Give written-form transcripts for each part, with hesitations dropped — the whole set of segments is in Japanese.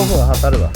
分測るわ。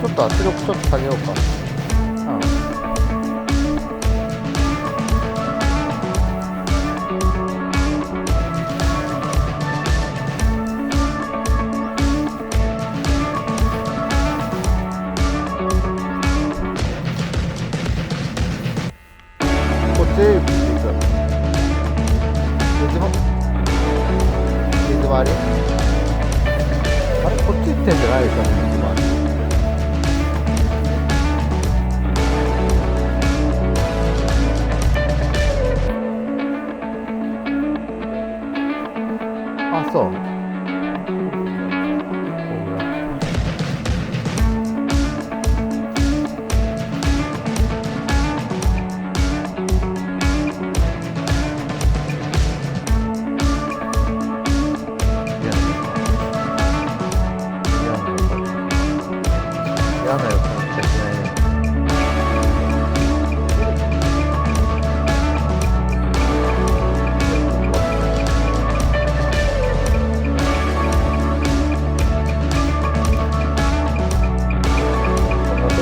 ちょっと圧力ちょっと下げようか。こっちへ行く。水回り。あれこっち行ってんじゃないですかね、水回り。そう。嫌な予感しかしないね。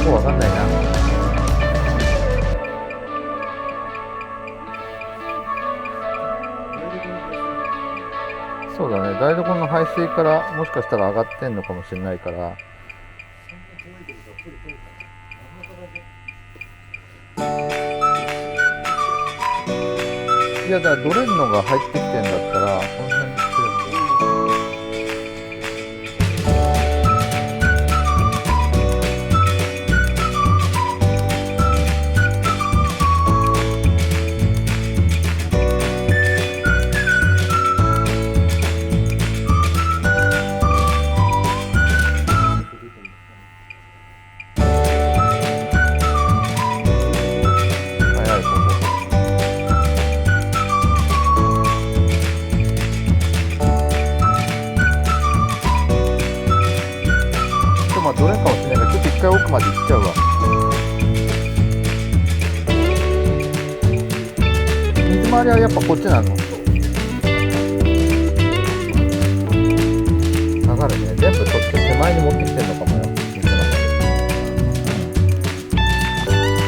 わかんないな。そうだね、台所の排水からもしかしたら上がってんのかもしれないから。いや、だからドレンのが入ってきてんだったらその辺にしてる。どれかもしれないから、ちょっと一回奥まで行っちゃうわ。水回りはやっぱこっちなの？下がるね。全部そっち手前に持ってきてんのかもよ。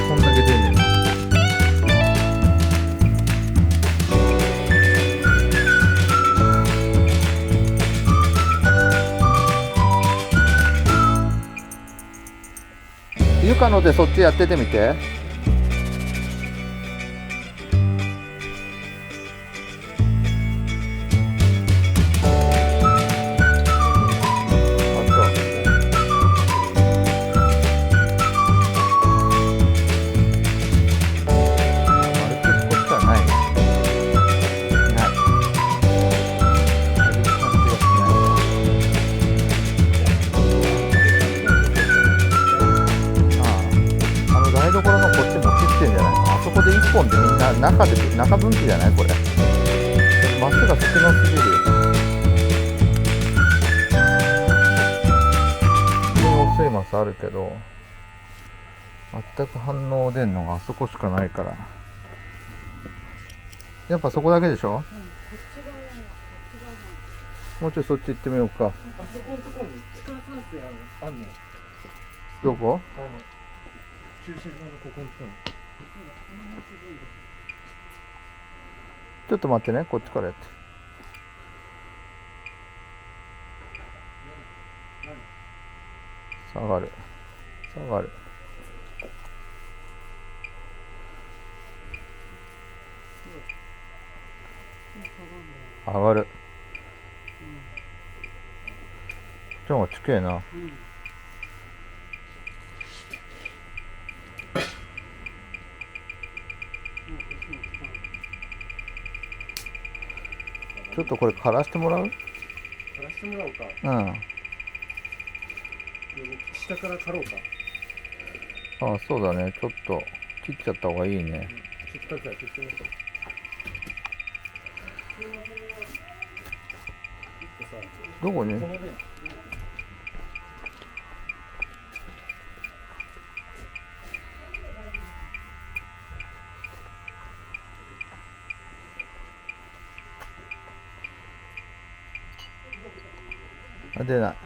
こんだけ出んねん。ゆかのでそっちやっててみて。台所のこっちも切ってんじゃないかな。あそこで1本でみんな中分岐じゃないこれ。マスが少なすぎる。汚水桝あるけど、全く反応出んのがあそこしかないから。やっぱそこだけでしょ？もうちょいそっち行ってみようか。あそこのところに地下酸性あるの。どこ？駐車場のここに。ちょっと待ってね、こっちからやって。下がる。下がる。上がる。ちょっと近えな。ちょっとこれ枯らしてもらう？枯らしてもらおうか。うん。下から刈ろうか。ああ、そうだね。ちょっと切っちゃった方がいいね。ちょっと切ってみましょう。どこに？あ、出ない。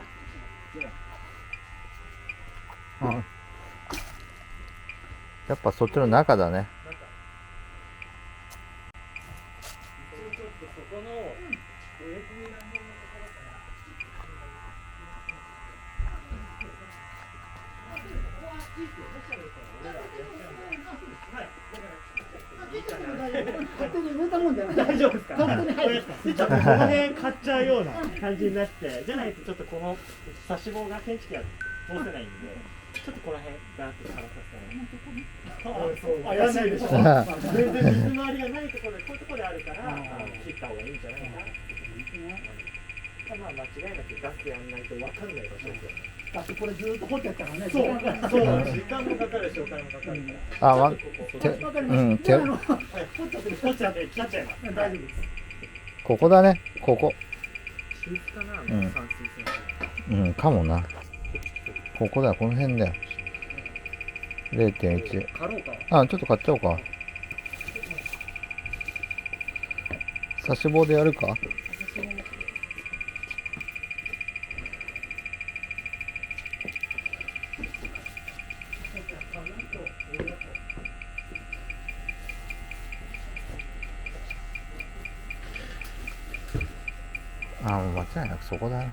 うん。やっぱそっちの中だね。勝手に埋めたもんじゃない。大丈夫ですか？勝手に入る。ちょっとこの辺買っちゃうような感じになって、じゃないとちょっとこの差し棒が検知器が通せないんで、ちょっとこの辺ガーッと枯らさせない。やらないでしょ。全然水回りがないところで、こういうところであるから、切った方がいいんじゃないかなって。まあ間違いなくガスやんないと分かんない場所ですよね。だってこれずっと掘ってやったからね。そう、時間もかかるし、お金もかかるから。あ、わかります。掘っちゃって切っちゃいます。大丈夫です。ここだね。ここ。中かな、散水線。うん、かもな。ここだよ、この辺だよ。0.1。買ろうか。あ、ちょっと買っちゃおうか。差し棒でやるか？あ、もう間違いなくそこだね。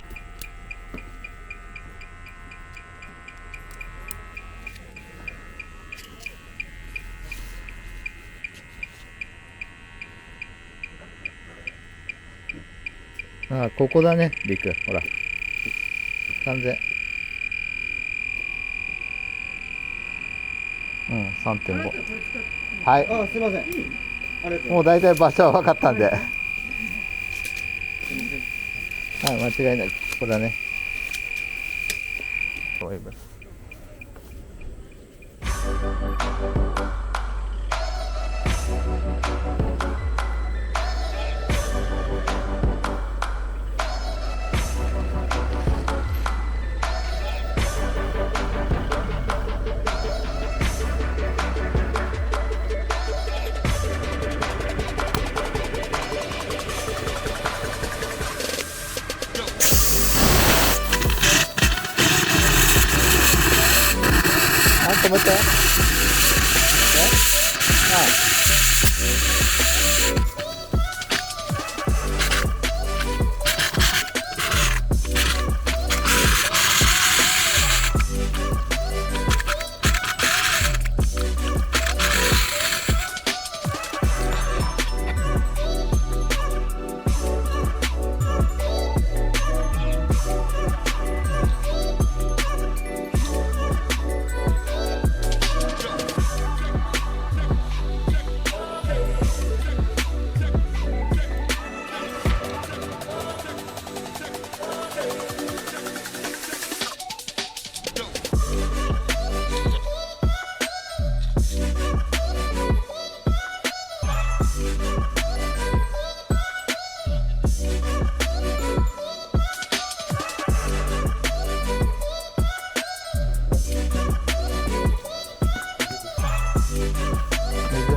あ、ここだね、リク。ほら。完全。うん、3.5。はい。あ、すいません。もう大体場所は分かったんで。はい、間違いない。ここだね。そういえば。止めて。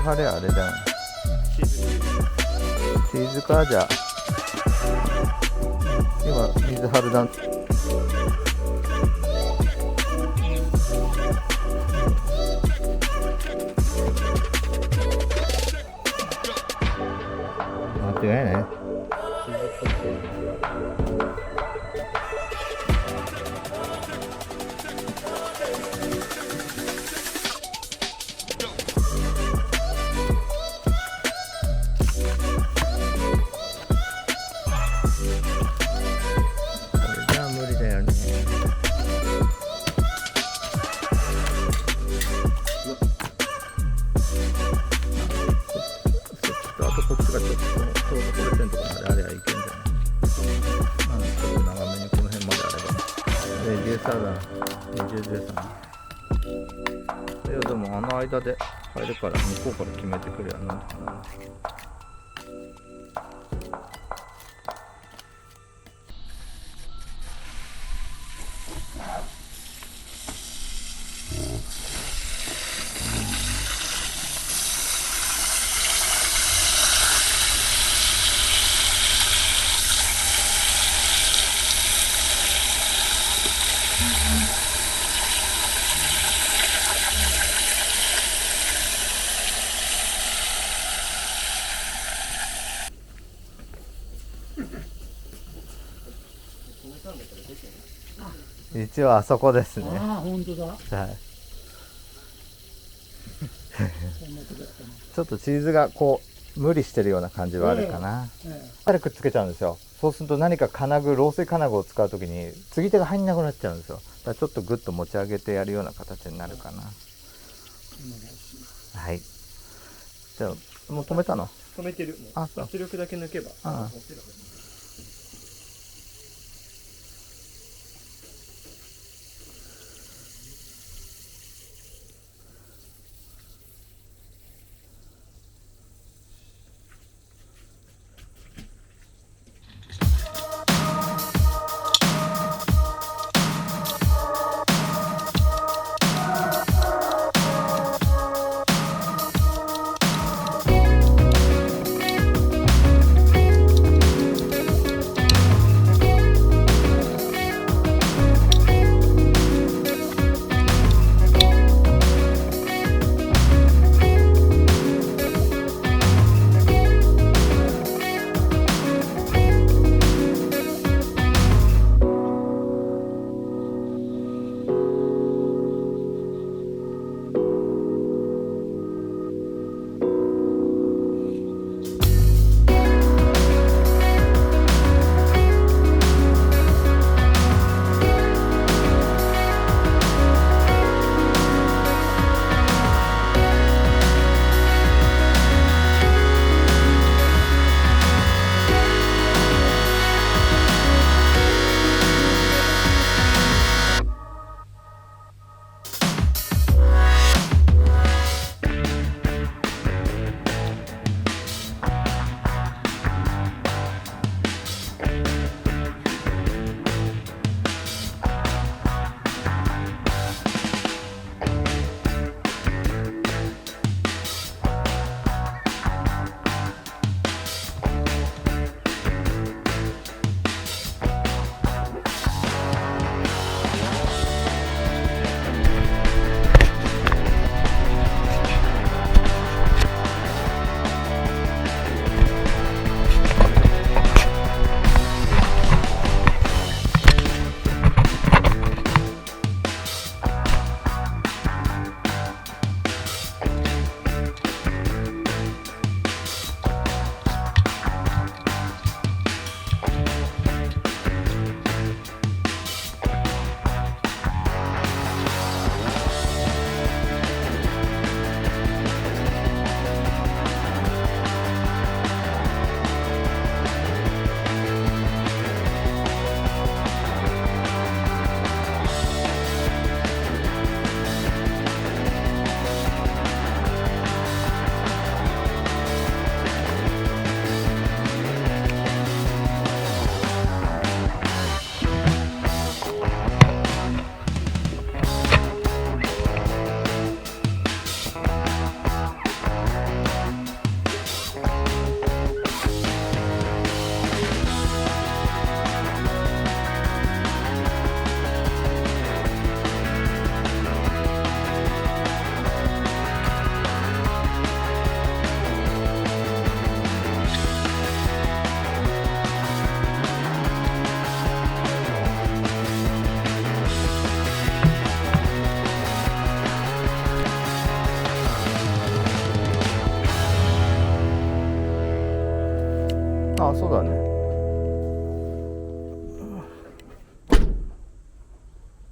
張れあれだよね。チーズか。じゃあ今水張る段間違いないね。いやでもあの間で入るから向こうから決めてくれやなんとかな。一応あそこですね。ああ、本当だ。はい。ちょっとチーズがこう無理してるような感じはあるかな。あれくっつけちゃうんですよ。そうすると何か金具、漏水金具を使うときに継ぎ手が入んなくなっちゃうんですよ。だからちょっとグッと持ち上げてやるような形になるかな。はい。じゃあもう止めたの？止めてる。もう圧力だけ抜けば。はい、あ、そうだね。